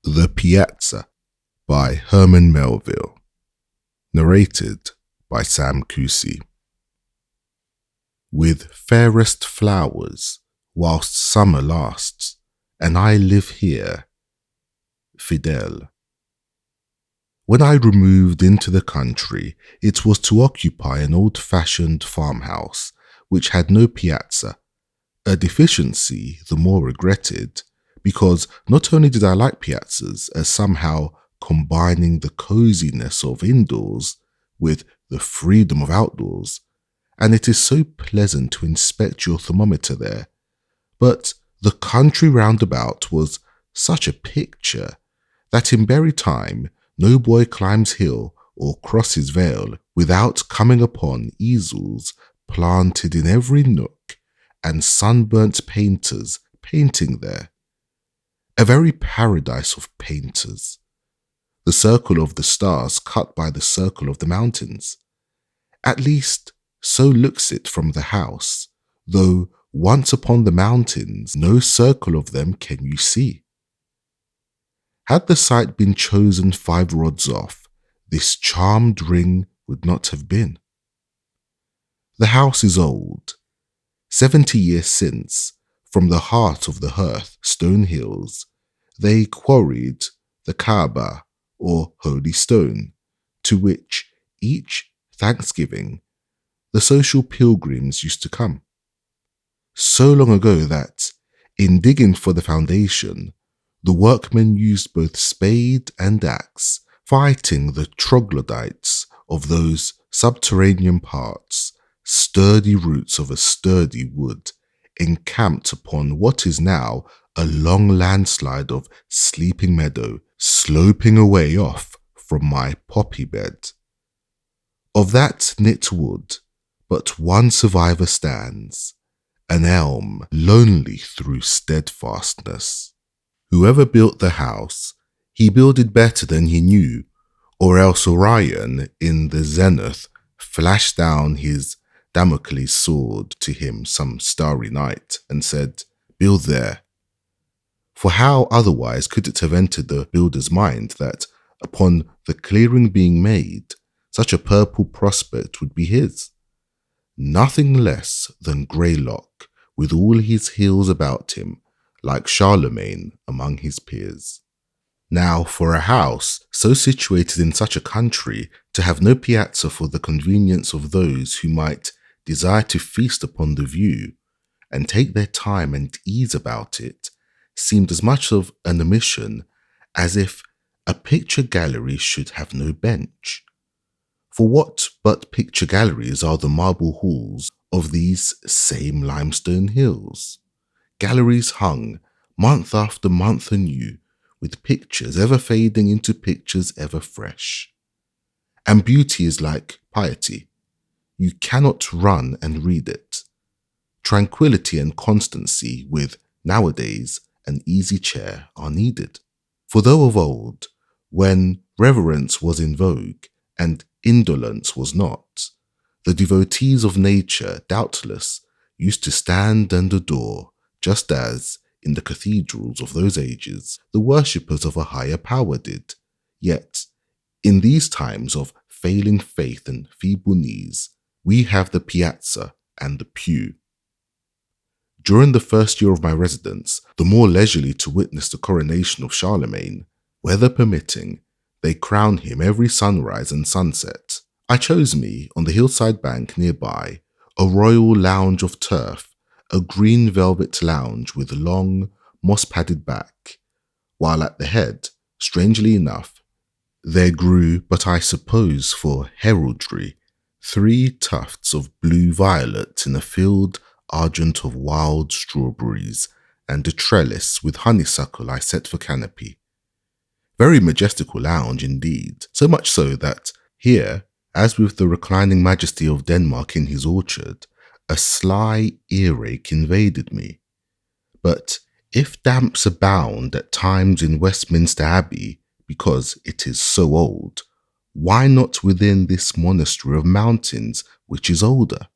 The Piazza by Herman Melville. Narrated by Sam Cusi. With fairest flowers, whilst summer lasts, and I live here, Fidel. When I removed into the country, it was to occupy an old-fashioned farmhouse which had no piazza, a deficiency the more regretted, because not only did I like piazzas as somehow combining the coziness of indoors with the freedom of outdoors, and it is so pleasant to inspect your thermometer there, but the country roundabout was such a picture that in berry time no boy climbs hill or crosses vale without coming upon easels planted in every nook and sunburnt painters painting there. A very paradise of painters. The circle of the stars cut by the circle of the mountains. At least, so looks it from the house, though once upon the mountains, no circle of them can you see. Had the site been chosen 5 rods off, this charmed ring would not have been. The house is old. 70 years since, from the heart of the hearth, stone hills, they quarried the Kaaba, or Holy Stone, to which each Thanksgiving the social pilgrims used to come. So long ago that, in digging for the foundation, the workmen used both spade and axe, fighting the troglodytes of those subterranean parts, sturdy roots of a sturdy wood, encamped upon what is now a long landslide of sleeping meadow, sloping away off from my poppy bed. Of that knit wood, but one survivor stands, an elm lonely through steadfastness. Whoever built the house, he builded better than he knew, or else Orion in the zenith flashed down his Damocles sword to him some starry night and said, "Build there." For how otherwise could it have entered the builder's mind that, upon the clearing being made, such a purple prospect would be his? Nothing less than Greylock, with all his hills about him, like Charlemagne among his peers. Now, for a house so situated in such a country to have no piazza for the convenience of those who might desire to feast upon the view and take their time and ease about it, seemed as much of an omission as if a picture gallery should have no bench. For what but picture galleries are the marble halls of these same limestone hills? Galleries hung, month after month anew, with pictures ever fading into pictures ever fresh. And beauty is like piety. You cannot run and read it. Tranquility and constancy with, nowadays, an easy chair are needed. For though of old, when reverence was in vogue and indolence was not, the devotees of nature, doubtless, used to stand and adore, just as, in the cathedrals of those ages, the worshippers of a higher power did. Yet, in these times of failing faith and feeble knees, we have the piazza and the pew. During the first year of my residence, the more leisurely to witness the coronation of Charlemagne, weather permitting, they crown him every sunrise and sunset. I chose me, on the hillside bank nearby, a royal lounge of turf, a green velvet lounge with long, moss-padded back, while at the head, strangely enough, there grew, but I suppose for heraldry, 3 tufts of blue violet in a field argent of wild strawberries, and a trellis with honeysuckle I set for canopy. Very majestical lounge indeed, so much so that here, as with the reclining majesty of Denmark in his orchard, a sly earache invaded me. But if damps abound at times in Westminster Abbey, because it is so old, why not within this monastery of mountains which is older?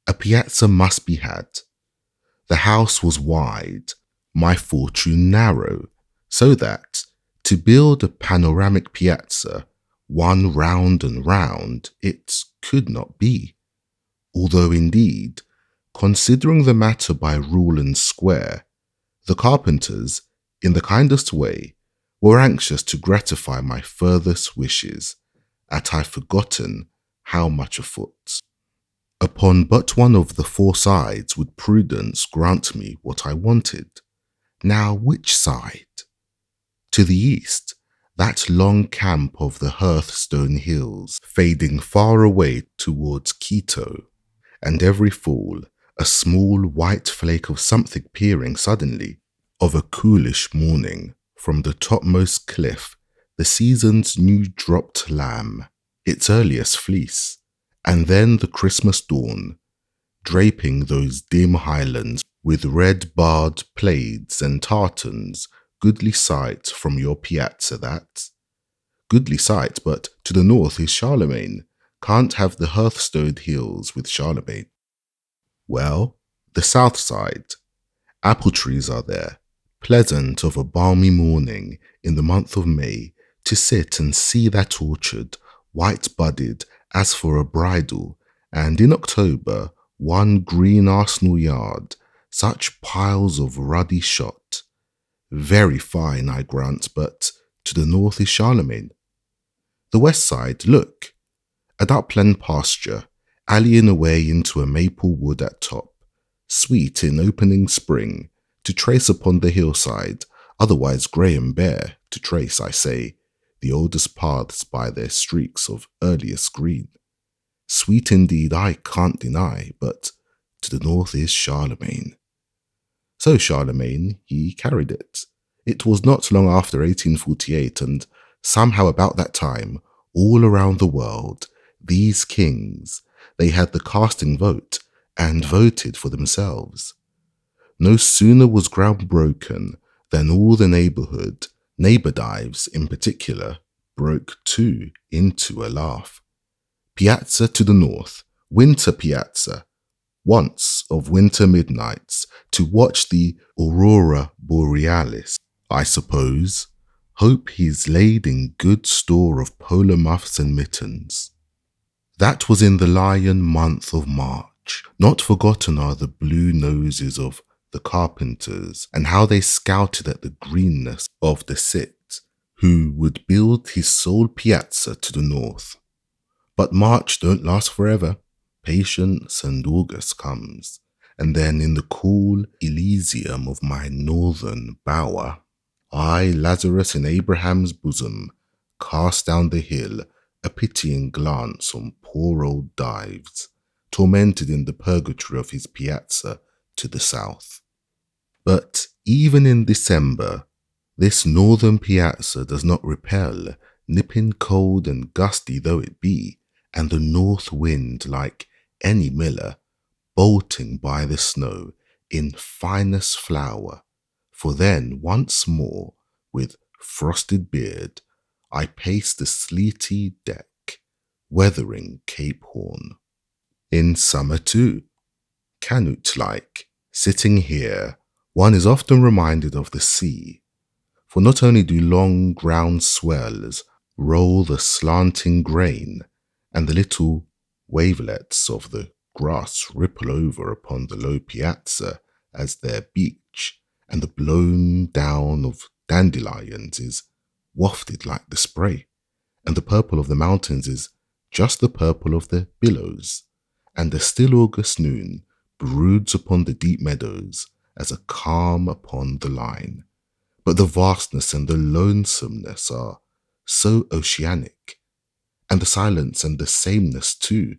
A piazza must be had. The house was wide, my fortune narrow, So that, to build a panoramic piazza, one round and round, it could not be. Although indeed, considering the matter by rule and square, the carpenters, in the kindest way, were anxious to gratify my furthest wishes, at I forgotten how much afoot. Upon but one of the four sides would prudence grant me what I wanted. Now which side? To the east, that long camp of the Hearthstone Hills, fading far away towards Quito, and every fall a small white flake of something peering suddenly, of a coolish morning, from the topmost cliff, the season's new dropped lamb, its earliest fleece, and then the Christmas dawn, draping those dim highlands with red barred plaids and tartans, goodly sight from your piazza that. Goodly sight, but to the north is Charlemagne. Can't have the Hearthstone Hills with Charlemagne. Well, the south side. Apple trees are there, pleasant of a balmy morning in the month of May, to sit and see that orchard, white budded as for a bridal, and in October, one green Arsenal yard, such piles of ruddy shot. Very fine, I grant, but to the north is Charlemagne. The west side, look, an upland pasture, alleying away into a maple wood at top, sweet in opening spring, to trace upon the hillside, otherwise grey and bare, to trace, I say, the oldest paths by their streaks of earliest green. Sweet indeed, I can't deny, but to the north is Charlemagne. So Charlemagne, he carried it. It was not long after 1848, and somehow about that time, all around the world, these kings, they had the casting vote and voted for themselves. No sooner was ground broken than all the neighbour dives in particular, broke too into a laugh. Piazza to the north, winter piazza, once of winter midnights, to watch the aurora borealis, I suppose. Hope he's laid in good store of polar muffs and mittens. That was in the lion month of March. Not forgotten are the blue noses of the carpenters, and how they scouted at the greenness of the cit, who would build his sole piazza to the north. But March don't last forever. Patience and August comes, and then in the cool Elysium of my northern bower, I, Lazarus in Abraham's bosom, cast down the hill a pitying glance on poor old Dives, tormented in the purgatory of his piazza to the south. But even in December, this northern piazza does not repel, nipping cold and gusty though it be, and the north wind, like any miller, bolting by the snow in finest flower. For then once more, with frosted beard, I pace the sleety deck, weathering Cape Horn. In summer too, Canute-like, sitting here, one is often reminded of the sea, for not only do long ground swells roll the slanting grain, and the little wavelets of the grass ripple over upon the low piazza as their beach, and the blown down of dandelions is wafted like the spray, and the purple of the mountains is just the purple of the billows, and the still August noon broods upon the deep meadows as a calm upon the line. But the vastness and the lonesomeness are so oceanic, and the silence and the sameness too,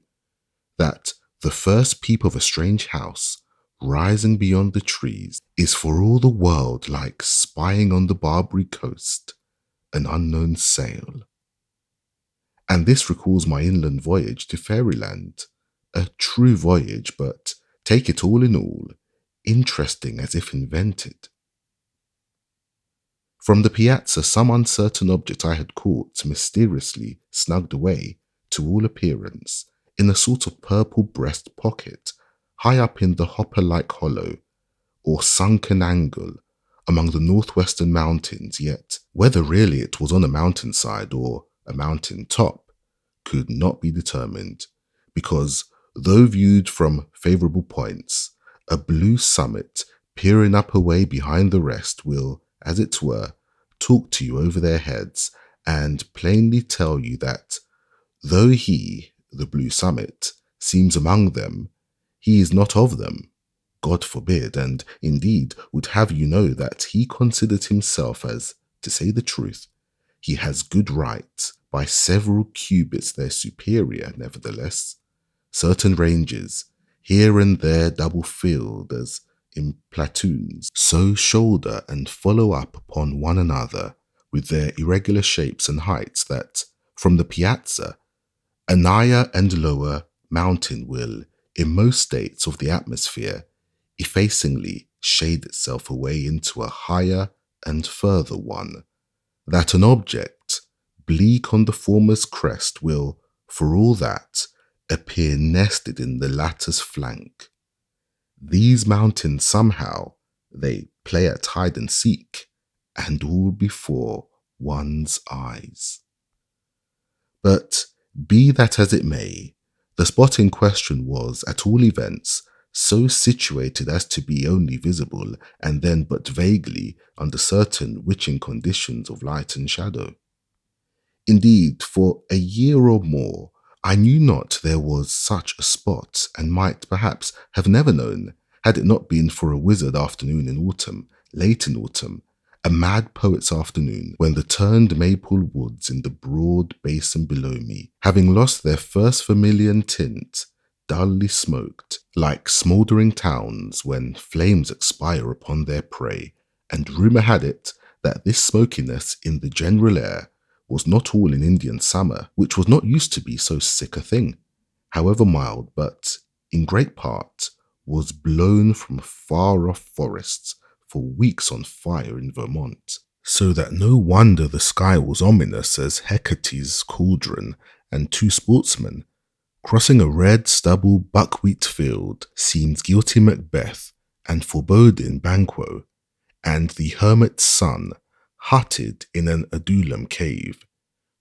that the first peep of a strange house rising beyond the trees is for all the world like spying on the Barbary coast an unknown sail. And this recalls my inland voyage to Fairyland, a true voyage, but take it all in all, interesting as if invented. From the piazza, some uncertain object I had caught mysteriously snugged away, to all appearance, in a sort of purple breast pocket, high up in the hopper-like hollow, or sunken angle, among the northwestern mountains, yet whether really it was on a mountainside or a mountain top could not be determined, because though viewed from favourable points, a blue summit peering up away behind the rest will, as it were, talk to you over their heads and plainly tell you that though he, the blue summit, seems among them, he is not of them. God forbid, and indeed would have you know that he considered himself as, to say the truth, he has good right, by several cubits their superior, nevertheless. Certain ranges, here and there double filled as in platoons, so shoulder and follow up upon one another with their irregular shapes and heights that, from the Piazza, a higher and lower mountain will, in most states of the atmosphere, effacingly shade itself away into a higher and further one, that an object, bleak on the former's crest, will, for all that, appear nested in the latter's flank. These mountains somehow, they play at hide and seek, and all before one's eyes. But be that as it may, the spot in question was, at all events, so situated as to be only visible, and then but vaguely, under certain witching conditions of light and shadow. Indeed, for a year or more, I knew not there was such a spot, and might perhaps have never known, had it not been for a wizard afternoon in autumn, late in autumn, a mad poet's afternoon, when the turned maple woods in the broad basin below me, having lost their first vermilion tint, dully smoked, like smouldering towns when flames expire upon their prey, and rumour had it that this smokiness in the general air was not all in Indian summer, which was not used to be so sick a thing, however mild, but, in great part, was blown from far-off forests for weeks on fire in Vermont, so that no wonder the sky was ominous as Hecate's cauldron and two sportsmen, crossing a red stubble buckwheat field, seemed guilty Macbeth and foreboding Banquo, and the hermit's son hutted in an Adullam cave,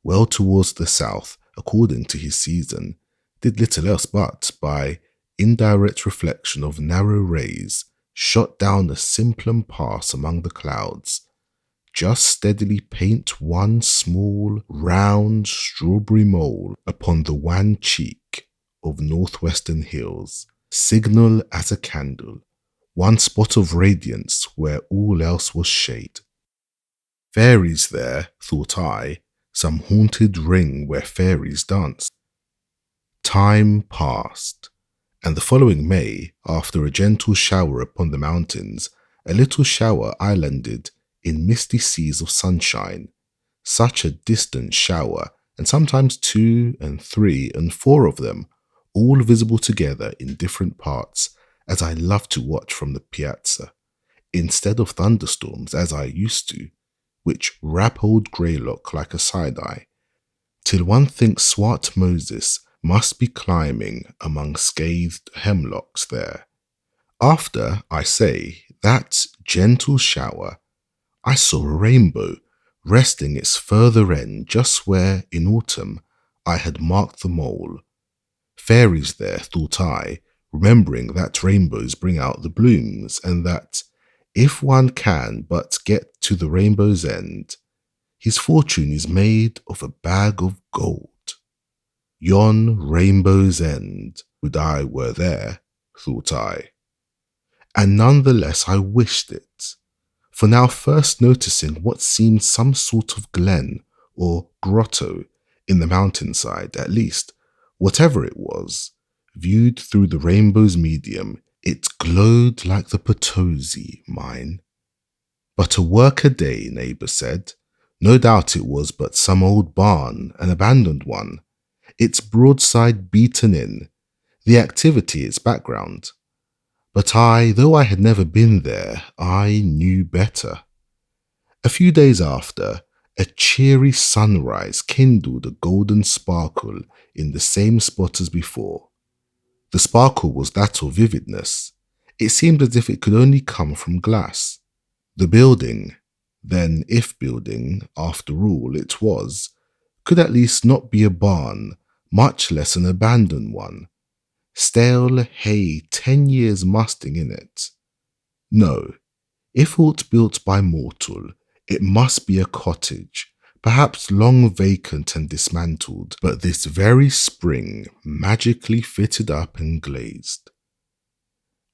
well towards the south, according to his season, did little else but, by indirect reflection of narrow rays, shot down a simplum pass among the clouds, just steadily paint one small, round, strawberry mole upon the wan cheek of northwestern hills, signal as a candle, one spot of radiance where all else was shade. Fairies there, thought I, some haunted ring where fairies dance. Time passed, and the following May, after a gentle shower upon the mountains, a little shower islanded in misty seas of sunshine, such a distant shower, and sometimes 2 and 3 and 4 of them, all visible together in different parts, as I loved to watch from the Piazza, instead of thunderstorms as I used to, which wrap old Greylock like a side-eye, till one thinks swart Moses must be climbing among scathed hemlocks there. After, I say, that gentle shower, I saw a rainbow resting its further end just where, in autumn, I had marked the mole. Fairies there, thought I, remembering that rainbows bring out the blooms, and that, if one can but get to the rainbow's end, his fortune is made of a bag of gold. Yon rainbow's end, would I were there, thought I. And none the less I wished it, for now first noticing what seemed some sort of glen or grotto in the mountainside, at least, whatever it was, viewed through the rainbow's medium, it glowed like the Potosi, mine. But a work-a-day, neighbour said. No doubt it was but some old barn, an abandoned one, its broadside beaten in, the activity its background. But I, though I had never been there, I knew better. A few days after, a cheery sunrise kindled a golden sparkle in the same spot as before. The sparkle was that of vividness. It seemed as if it could only come from glass. The building, then if building, after all it was, could at least not be a barn, much less an abandoned one. Stale hay 10 years musting in it. No, if aught built by mortal, it must be a cottage, perhaps long vacant and dismantled, but this very spring magically fitted up and glazed.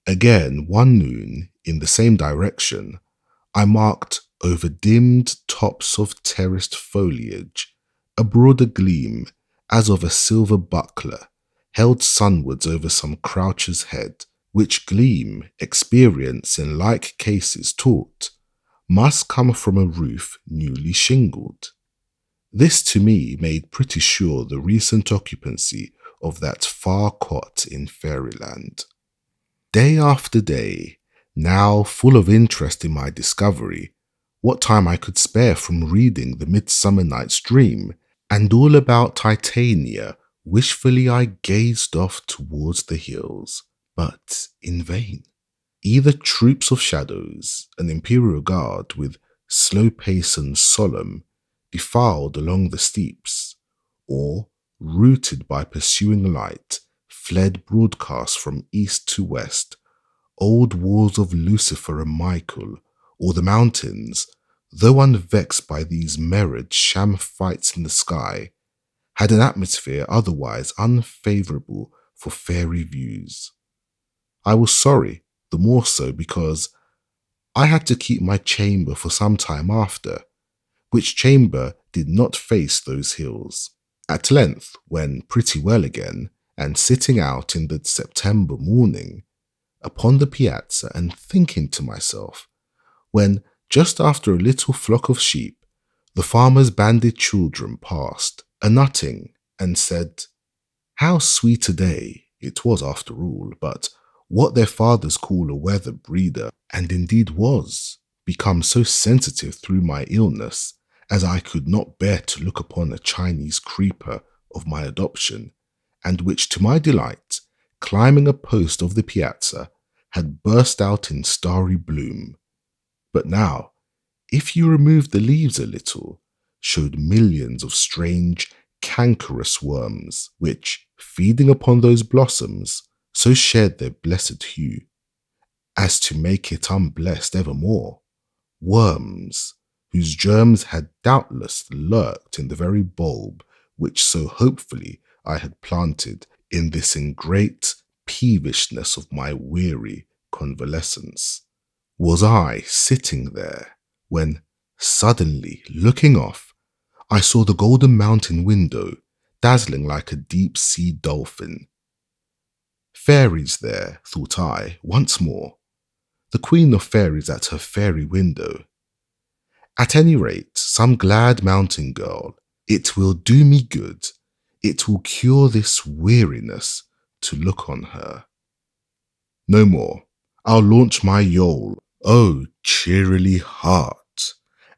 Again, one noon, in the same direction, I marked over dimmed tops of terraced foliage a broader gleam as of a silver buckler held sunwards over some croucher's head, which gleam experience in like cases taught must come from a roof newly shingled. This to me made pretty sure the recent occupancy of that far cot in Fairyland. Day after day, now full of interest in my discovery, what time I could spare from reading The Midsummer Night's Dream, and all about Titania, wishfully I gazed off towards the hills, but in vain. Either troops of shadows, an imperial guard with slow pace and solemn, defiled along the steeps, or, routed by pursuing light, fled broadcast from east to west, old wars of Lucifer and Michael, or the mountains, though unvexed by these mirrored sham fights in the sky, had an atmosphere otherwise unfavourable for fairy views. I was sorry, the more so because I had to keep my chamber for some time after, which chamber did not face those hills. At length, when pretty well again, and sitting out in the September morning, upon the piazza and thinking to myself, when, just after a little flock of sheep, the farmer's banded children passed, a-nutting, and said, how sweet a day it was after all, but what their fathers call a weather breeder, and indeed was, become so sensitive through my illness, as I could not bear to look upon a Chinese creeper of my adoption, and which to my delight, climbing a post of the piazza, had burst out in starry bloom. But now, if you removed the leaves a little, showed millions of strange, cankerous worms, which, feeding upon those blossoms, so shared their blessed hue, as to make it unblessed evermore. Worms, whose germs had doubtless lurked in the very bulb which so hopefully I had planted in this ingrate peevishness of my weary convalescence. Was I sitting there when, suddenly looking off, I saw the golden mountain window dazzling like a deep-sea dolphin. Fairies there, thought I, once more. The queen of fairies at her fairy window. At any rate, some glad mountain girl, it will do me good, it will cure this weariness to look on her. No more, I'll launch my yole, oh cheerily heart,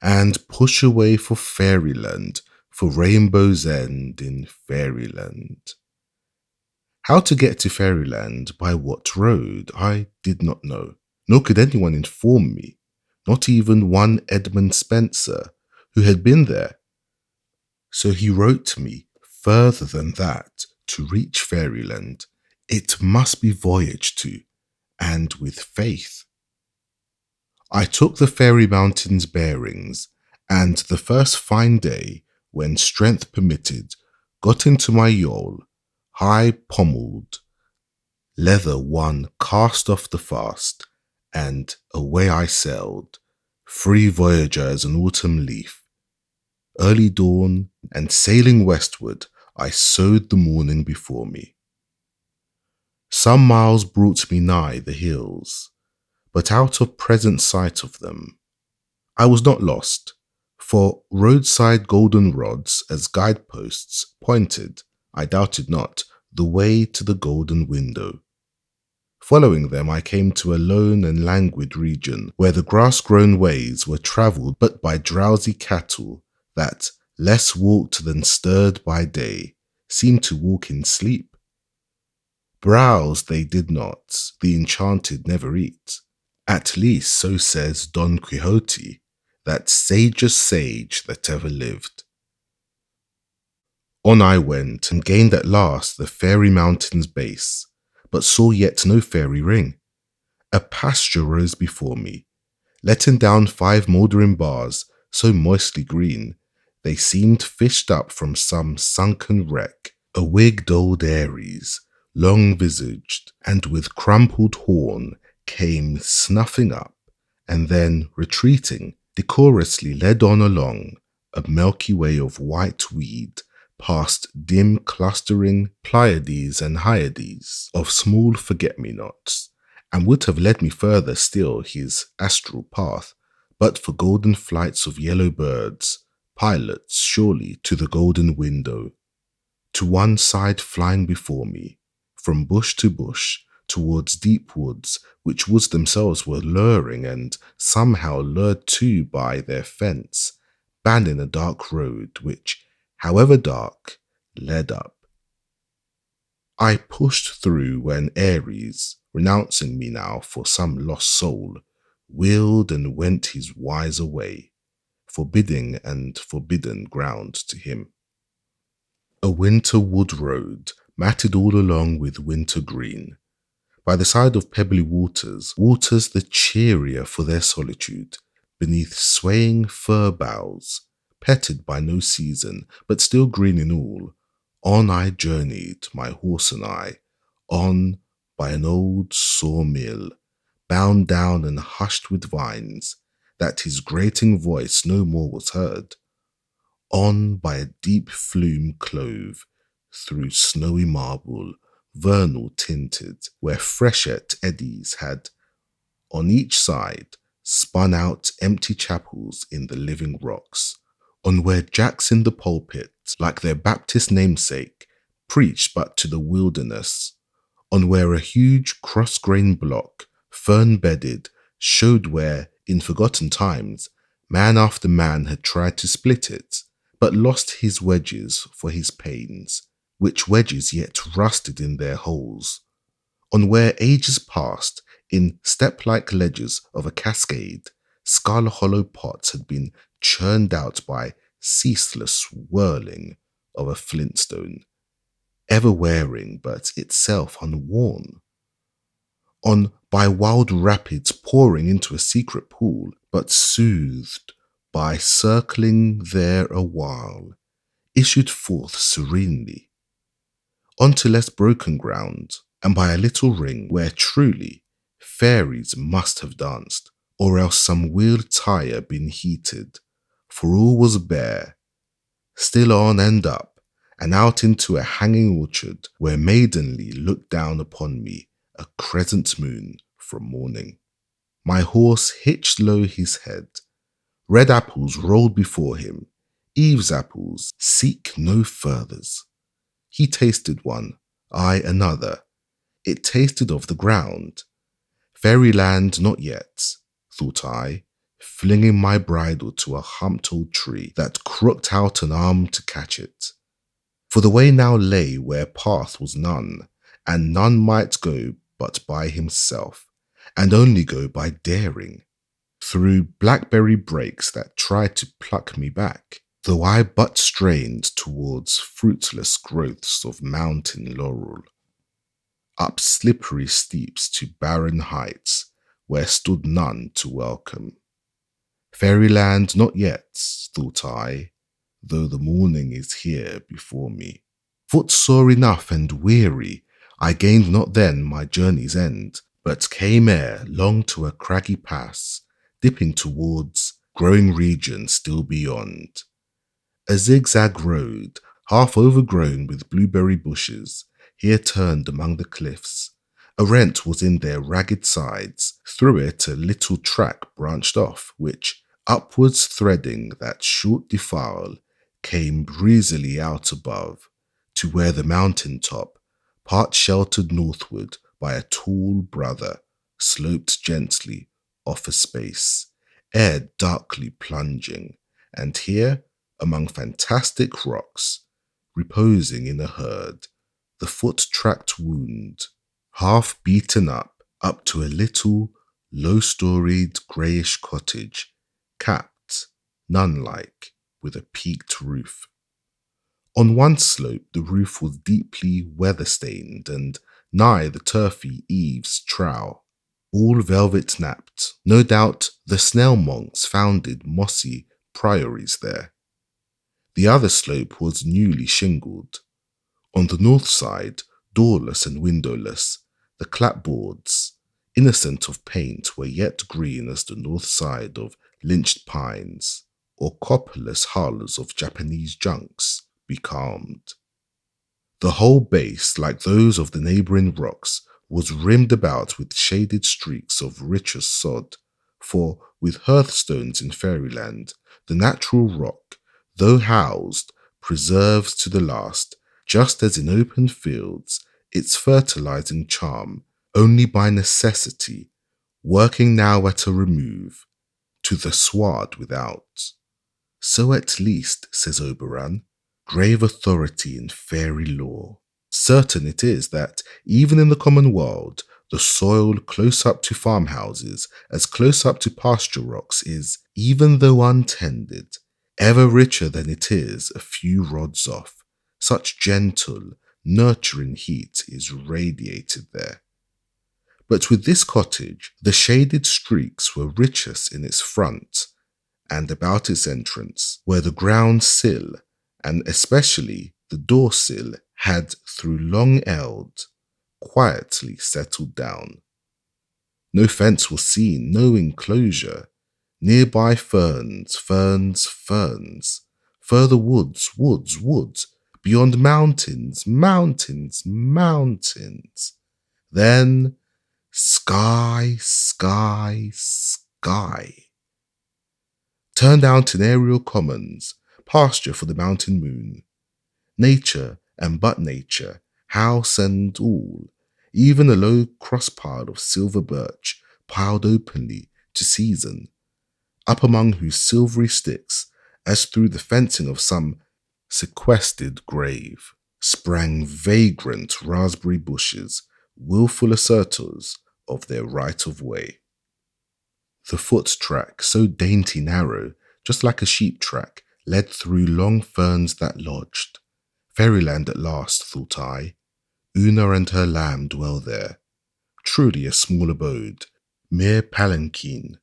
and push away for Fairyland, for Rainbow's End in Fairyland. How to get to Fairyland, by what road, I did not know, nor could anyone inform me, not even one Edmund Spencer, who had been there. So he wrote to me, further than that, to reach Fairyland, it must be voyaged to, and with faith. I took the Fairy Mountains bearings, and the first fine day, when strength permitted, got into my yole, high pommelled, leather one cast off the fast, and away I sailed, free voyager as an autumn leaf. Early dawn, and sailing westward, I sowed the morning before me. Some miles brought me nigh the hills, but out of present sight of them. I was not lost, for roadside golden rods as guideposts pointed, I doubted not, the way to the golden window. Following them, I came to a lone and languid region where the grass-grown ways were travelled but by drowsy cattle that, less walked than stirred by day, seemed to walk in sleep. Browse they did not, the enchanted never eat, At least so says Don Quixote, that sagest sage that ever lived. On I went, and gained at last the fairy mountain's base, but saw yet no fairy ring. A pasture rose before me, letting down 5 mouldering bars, so moistly green, they seemed fished up from some sunken wreck. A wigged old Aries, long-visaged and with crumpled horn, came snuffing up, and then, retreating, decorously led on along a milky way of white weed, past dim clustering Pleiades and Hyades of small forget-me-nots, and would have led me further still his astral path, but for golden flights of yellow birds, pilots surely to the golden window. To one side flying before me, from bush to bush, towards deep woods, which woods themselves were luring and somehow lured too by their fence, banning a dark road which, however dark, led up. I pushed through when Aries, renouncing me now for some lost soul, wheeled and went his wiser way, forbidding and forbidden ground to him. A winter wood road, matted all along with winter green, by the side of pebbly waters, waters the cheerier for their solitude, beneath swaying fir boughs, petted by no season, but still green in all. On I journeyed, my horse and I, on by an old sawmill, bound down and hushed with vines, that his grating voice no more was heard. On by a deep flume clove, through snowy marble, vernal tinted, where freshet eddies had, on each side, spun out empty chapels in the living rocks, on where jacks in the pulpit, like their Baptist namesake, preached but to the wilderness, on where a huge cross-grained block, fern-bedded, showed where, in forgotten times, man after man had tried to split it, but lost his wedges for his pains, which wedges yet rusted in their holes, on where ages past, in step-like ledges of a cascade, skull-hollow pots had been churned out by ceaseless whirling of a flintstone, ever wearing but itself unworn, on by wild rapids pouring into a secret pool, but soothed by circling there a while, issued forth serenely, onto less broken ground, and by a little ring where truly fairies must have danced, or else some wheeled tire been heated, for all was bare, still on and up, and out into a hanging orchard where maidenly looked down upon me a crescent moon from morning. My horse hitched low his head. Red apples rolled before him. Eve's apples seek no furthers. He tasted one, I another. It tasted of the ground. Fairyland not yet, thought I, flinging my bridle to a humped old tree that crooked out an arm to catch it. For the way now lay where path was none, and none might go but by himself, and only go by daring, through blackberry brakes that tried to pluck me back, though I but strained towards fruitless growths of mountain laurel, up slippery steeps to barren heights where stood none to welcome. Fairyland not yet, thought I, though the morning is here before me. Footsore enough and weary, I gained not then my journey's end, but came ere long to a craggy pass, dipping towards growing region still beyond. A zigzag road, half overgrown with blueberry bushes, here turned among the cliffs. A rent was in their ragged sides. Through it a little track branched off, which, upwards threading that short defile, came breezily out above, to where the mountain top, part sheltered northward by a tall brother, sloped gently off a space, ere darkly plunging, and here, among fantastic rocks, reposing in a herd, the foot-tracked wound, half beaten up to a little low-storied greyish cottage, capped, nun-like, with a peaked roof. On one slope the roof was deeply weather-stained and nigh the turfy eaves trowel, all velvet napped. No doubt the snail monks founded mossy priories there. The other slope was newly shingled. On the north side, doorless and windowless, the clapboards, innocent of paint, were yet green as the north side of lynched pines, or copperless hulls of Japanese junks, becalmed. The whole base, like those of the neighbouring rocks, was rimmed about with shaded streaks of richest sod, for, with hearthstones in Fairyland, the natural rock, though housed, preserves to the last, just as in open fields, its fertilizing charm, only by necessity, working now at a remove, to the sward without. So at least, says Oberon, grave authority in fairy lore. Certain it is that, even in the common world, the soil close up to farmhouses, as close up to pasture rocks, is, even though untended, ever richer than it is a few rods off. Such gentle, nurturing heat is radiated there. But with this cottage, the shaded streaks were richest in its front and about its entrance, where the ground sill, and especially the door sill, had through long eld quietly settled down. No fence was seen, no enclosure. Nearby ferns, ferns, ferns. Further woods, woods, woods. Beyond mountains, mountains, mountains. Then sky, sky, sky. Turned out in aerial commons, pasture for the mountain moon. Nature and but nature, house and all, even a low cross-pile of silver birch piled openly to season, up among whose silvery sticks, as through the fencing of some sequestered grave, sprang vagrant raspberry bushes, wilful assertors of their right of way. The foot track, so dainty narrow, just like a sheep track, led through long ferns that lodged. Fairyland at last, thought I. Una and her lamb dwell there. Truly a small abode, mere palanquin,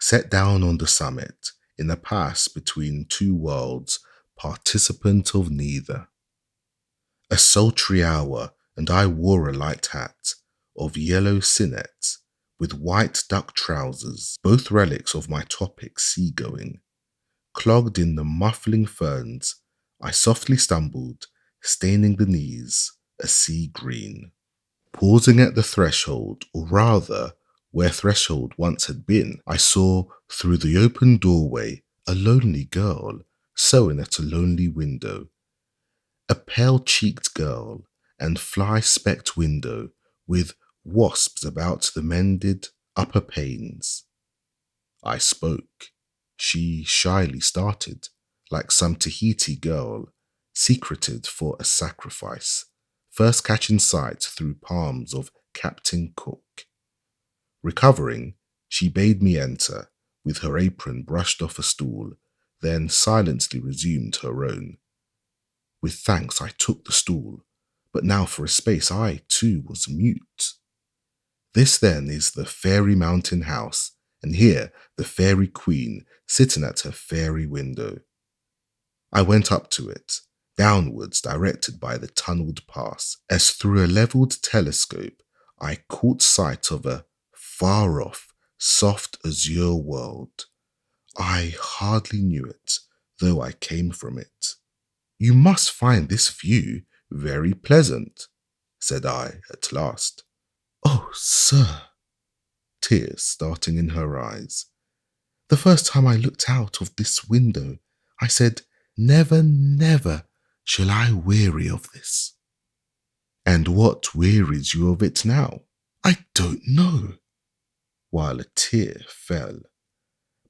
set down on the summit, in a pass between two worlds, participant of neither. A sultry hour, and I wore a light hat, of yellow sinnet, with white duck trousers, both relics of my topic sea-going. Clogged in the muffling ferns, I softly stumbled, staining the knees a sea green. Pausing at the threshold, or rather, where threshold once had been, I saw, through the open doorway, a lonely girl, sewing at a lonely window. A pale-cheeked girl, and fly-specked window, with wasps about the mended upper panes. I spoke. She shyly started, like some Tahiti girl, secreted for a sacrifice, first catching sight through palms of Captain Cook. Recovering, she bade me enter, with her apron brushed off a stool, then silently resumed her own. With thanks I took the stool, but now for a space I, too, was mute. This then is the fairy mountain house, and here the fairy queen sitting at her fairy window. I went up to it, downwards directed by the tunnelled pass, as through a levelled telescope I caught sight of a far-off, soft azure world. I hardly knew it, though I came from it. You must find this view very pleasant, said I at last. Oh, sir, tears starting in her eyes. The first time I looked out of this window, I said, never, never shall I weary of this. And what wearies you of it now? I don't know, while a tear fell.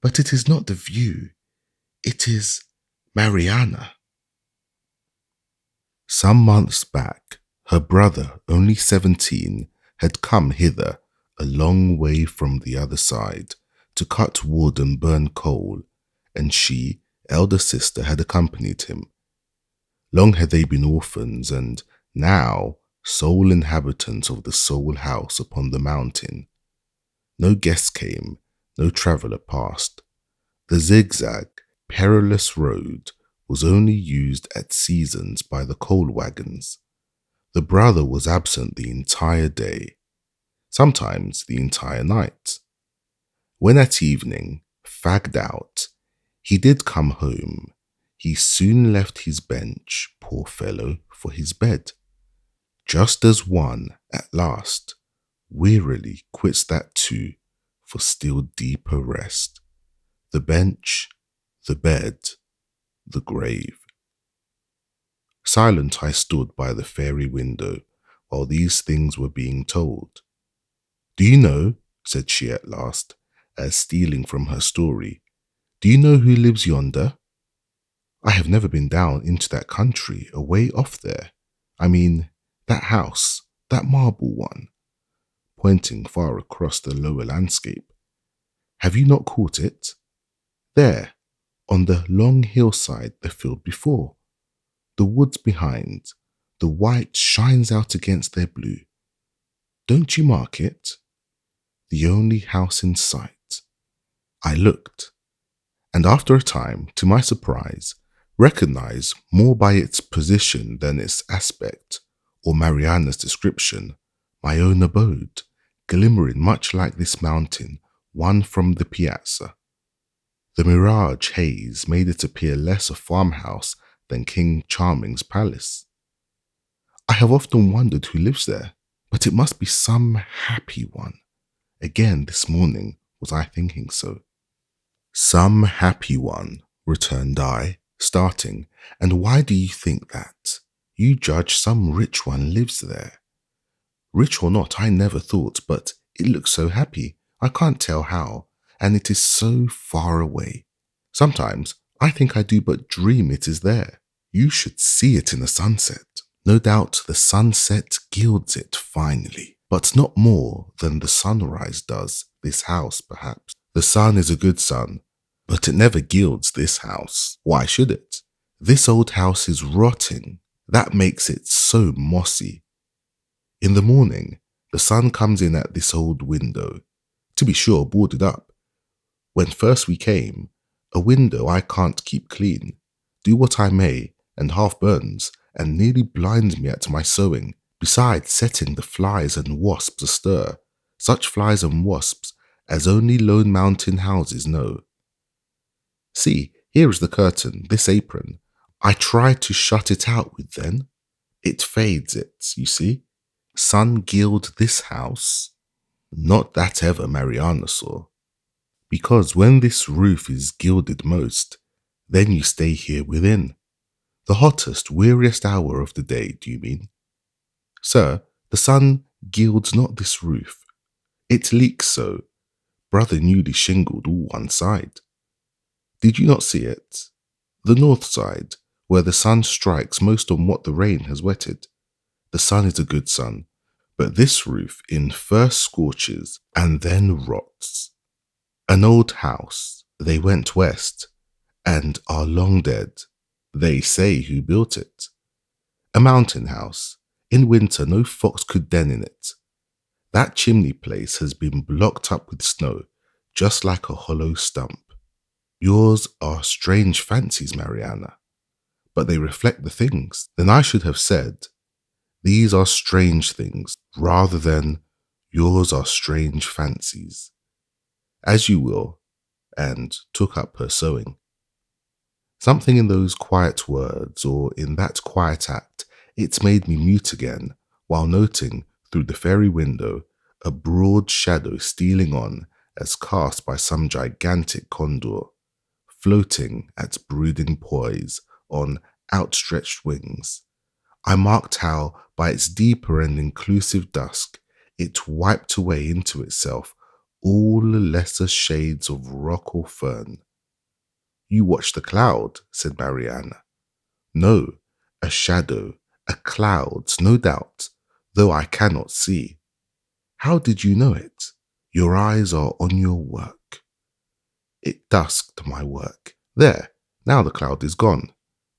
But it is not the view, it is Mariana. Some months back, her brother, only 17, had come hither, a long way from the other side to cut wood and burn coal, and she, elder sister, had accompanied him. Long had they been orphans, and now sole inhabitants of the sole house upon the mountain. No guest came, no traveller passed. The zigzag, perilous road was only used at seasons by the coal wagons. The brother was absent the entire day, sometimes the entire night. When at evening, fagged out, he did come home, he soon left his bench, poor fellow, for his bed, just as one, at last, wearily quits that too for still deeper rest. The bench, the bed, the grave. Silent I stood by the fairy window while these things were being told. Do you know, said she at last, as stealing from her story, do you know who lives yonder? I have never been down into that country, away off there. I mean, that house, that marble one, pointing far across the lower landscape. Have you not caught it? There, on the long hillside, the field before, the woods behind, the white shines out against their blue. Don't you mark it? The only house in sight. I looked, and after a time, to my surprise, recognized more by its position than its aspect, or Mariana's description, my own abode, glimmering much like this mountain, one from the Piazza. The mirage haze made it appear less a farmhouse than King Charming's palace. I have often wondered who lives there, but it must be some happy one. Again this morning was I thinking so. Some happy one, returned I, starting, and why do you think that? You judge some rich one lives there. Rich or not, I never thought, but it looks so happy, I can't tell how, and it is so far away. Sometimes I think I do but dream it is there. You should see it in the sunset. No doubt the sunset gilds it finely, but not more than the sunrise does this house, perhaps. The sun is a good sun, but it never gilds this house. Why should it? This old house is rotting. That makes it so mossy. In the morning, the sun comes in at this old window, to be sure boarded up. When first we came, a window I can't keep clean, do what I may, and half burns, and nearly blinds me at my sewing, besides setting the flies and wasps astir, such flies and wasps as only lone mountain houses know. See, here is the curtain, this apron. I try to shut it out with then. It fades it, you see. Sun gild this house. Not that ever Mariana saw. Because when this roof is gilded most, then you stay here within. The hottest, weariest hour of the day, do you mean? Sir, the sun gilds not this roof. It leaks so. Brother newly shingled all one side. Did you not see it? The north side, where the sun strikes most on what the rain has wetted. The sun is a good sun, but this roof in first scorches and then rots. An old house, they went west, and are long dead. They say who built it. A mountain house. In winter no fox could den in it. That chimney place has been blocked up with snow, just like a hollow stump. Yours are strange fancies, Mariana, but they reflect the things. Then I should have said, these are strange things, rather than yours are strange fancies. As you will, and took up her sewing. Something in those quiet words, or in that quiet act, it made me mute again, while noting, through the fairy window, a broad shadow stealing on as cast by some gigantic condor, floating at brooding poise on outstretched wings. I marked how, by its deeper and inclusive dusk, it wiped away into itself all the lesser shades of rock or fern. You watch the cloud, said Mariana. No, a shadow, a cloud, no doubt, though I cannot see. How did you know it? Your eyes are on your work. It dusked my work. There, now the cloud is gone.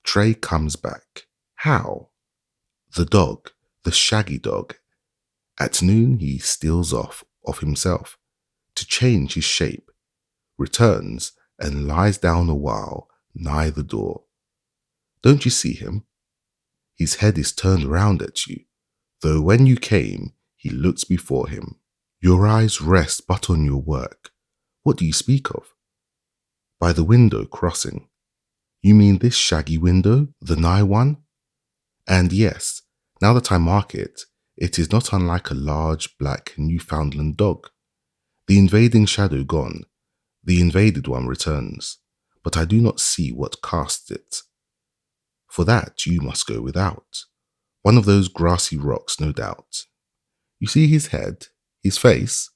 Trey comes back. How? The dog, the shaggy dog. At noon he steals off of himself to change his shape, returns and lies down a while nigh the door. Don't you see him? His head is turned round at you, though when you came he looks before him. Your eyes rest but on your work. What do you speak of? By the window crossing. You mean this shaggy window, the nigh one? And yes, now that I mark it, it is not unlike a large black Newfoundland dog. The invading shadow gone, the invaded one returns, but I do not see what casts it. For that you must go without. One of those grassy rocks, no doubt. You see his head, his face,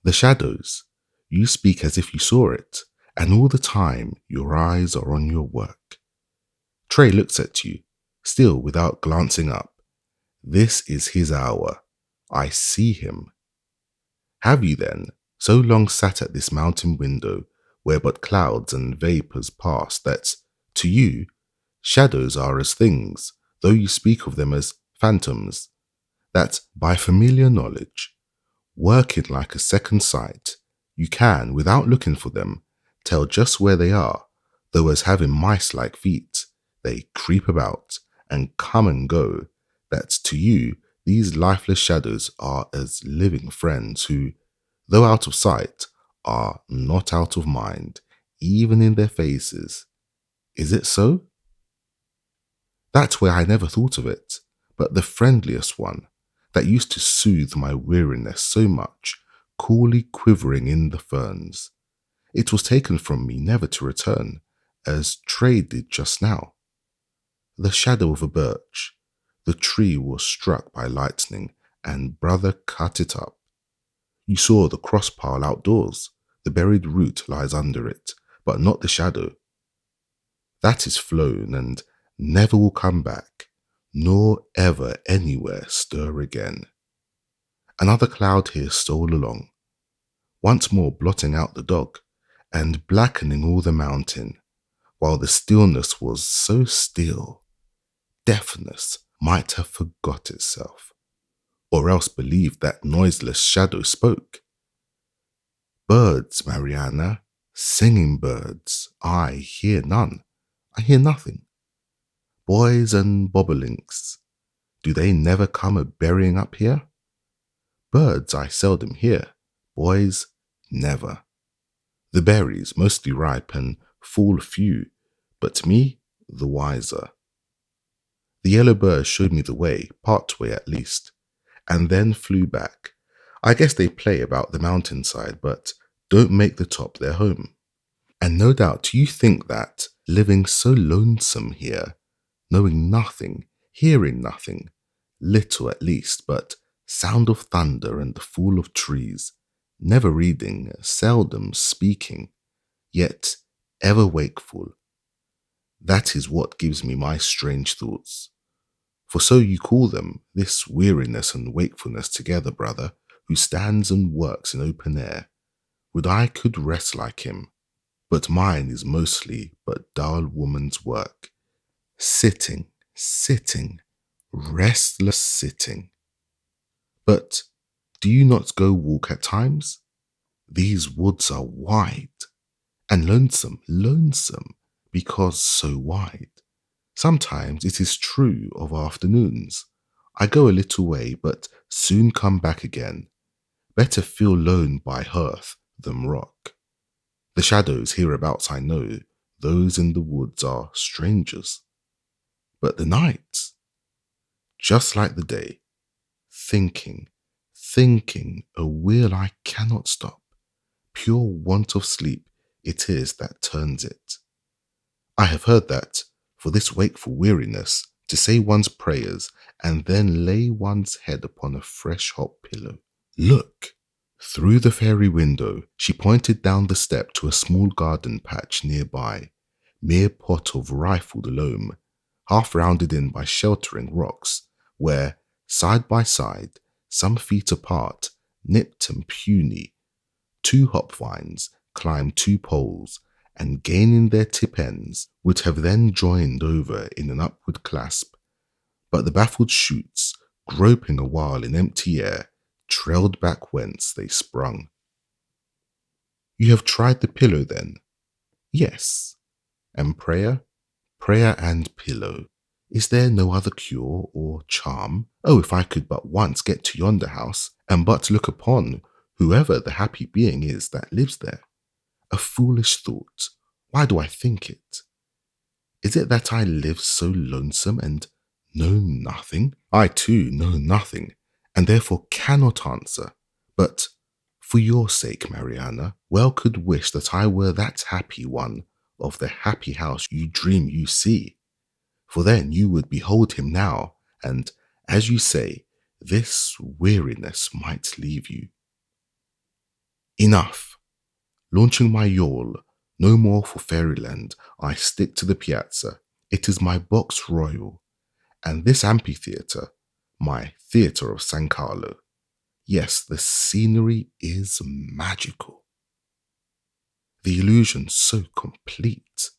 the shadows. You speak as if you saw it, and all the time your eyes are on your work. Trey looks at you, still without glancing up. This is his hour. I see him. Have you then so long sat at this mountain window where but clouds and vapours pass that, to you, shadows are as things, though you speak of them as phantoms, that by familiar knowledge, working like a second sight, you can, without looking for them, tell just where they are, though as having mice-like feet, they creep about and come and go, that to you these lifeless shadows are as living friends who, though out of sight, are not out of mind, even in their faces. Is it so? That's where I never thought of it, but the friendliest one, that used to soothe my weariness so much, coolly quivering in the ferns. It was taken from me never to return, as Trey did just now. The shadow of a birch. The tree was struck by lightning, and brother cut it up. You saw the cross pile outdoors. The buried root lies under it, but not the shadow. That is flown and never will come back, nor ever anywhere stir again. Another cloud here stole along, once more blotting out the dog, and blackening all the mountain, while the stillness was so still, deafness might have forgot itself, or else believed that noiseless shadow spoke. Birds, Mariana, singing birds, I hear none, I hear nothing. Boys and bobolinks, do they never come a-berrying up here? Birds I seldom hear, boys never. The berries mostly ripe and fall few, but me the wiser. The yellow bird showed me the way, part way at least, and then flew back. I guess they play about the mountainside, but don't make the top their home. And no doubt you think that, living so lonesome here, knowing nothing, hearing nothing, little at least, but sound of thunder and the fall of trees, never reading, seldom speaking, yet ever wakeful. That is what gives me my strange thoughts. For so you call them, this weariness and wakefulness together, brother, who stands and works in open air. Would I could rest like him, but mine is mostly but dull woman's work. Sitting, sitting, restless sitting. But do you not go walk at times? These woods are wide, and lonesome, because so wide. Sometimes it is true of afternoons. I go a little way, but soon come back again. Better feel lone by hearth than rock. The shadows hereabouts I know, those in the woods are strangers. But the nights, just like the day, thinking, a wheel I cannot stop. Pure want of sleep it is that turns it. I have heard that, for this wakeful weariness, to say one's prayers and then lay one's head upon a fresh hot pillow. Look! Through the fairy window, she pointed down the step to a small garden patch nearby, mere pot of rifled loam, half rounded in by sheltering rocks, where, side by side, some feet apart, nipped and puny, 2 hop vines climbed 2 poles, and gaining their tip ends would have then joined over in an upward clasp, but the baffled shoots, groping a while in empty air, trailed back whence they sprung. You have tried the pillow then? Yes. And prayer? Prayer and pillow. Is there no other cure or charm? Oh, if I could but once get to yonder house, and but look upon whoever the happy being is that lives there. A foolish thought. Why do I think it? Is it that I live so lonesome and know nothing? I too know nothing, and therefore cannot answer. But for your sake, Mariana, well could wish that I were that happy one of the happy house you dream you see. For then you would behold him now, and, as you say, this weariness might leave you. Enough. Launching my yawl, no more for Fairyland, I stick to the Piazza. It is my box royal, and this amphitheatre, my theatre of San Carlo. Yes, the scenery is magical. The illusion so complete.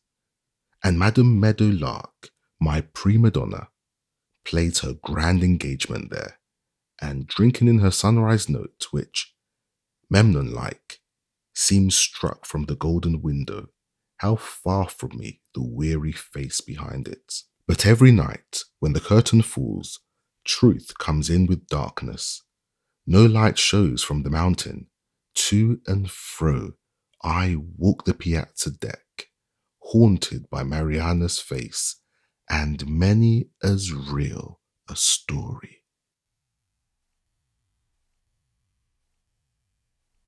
And Madame Meadowlark, my prima donna, plays her grand engagement there, and drinking in her sunrise note, which, Memnon-like, seems struck from the golden window, how far from me the weary face behind it. But every night, when the curtain falls, truth comes in with darkness. No light shows from the mountain. To and fro, I walk the piazza deck, haunted by Mariana's face, and many as real a story.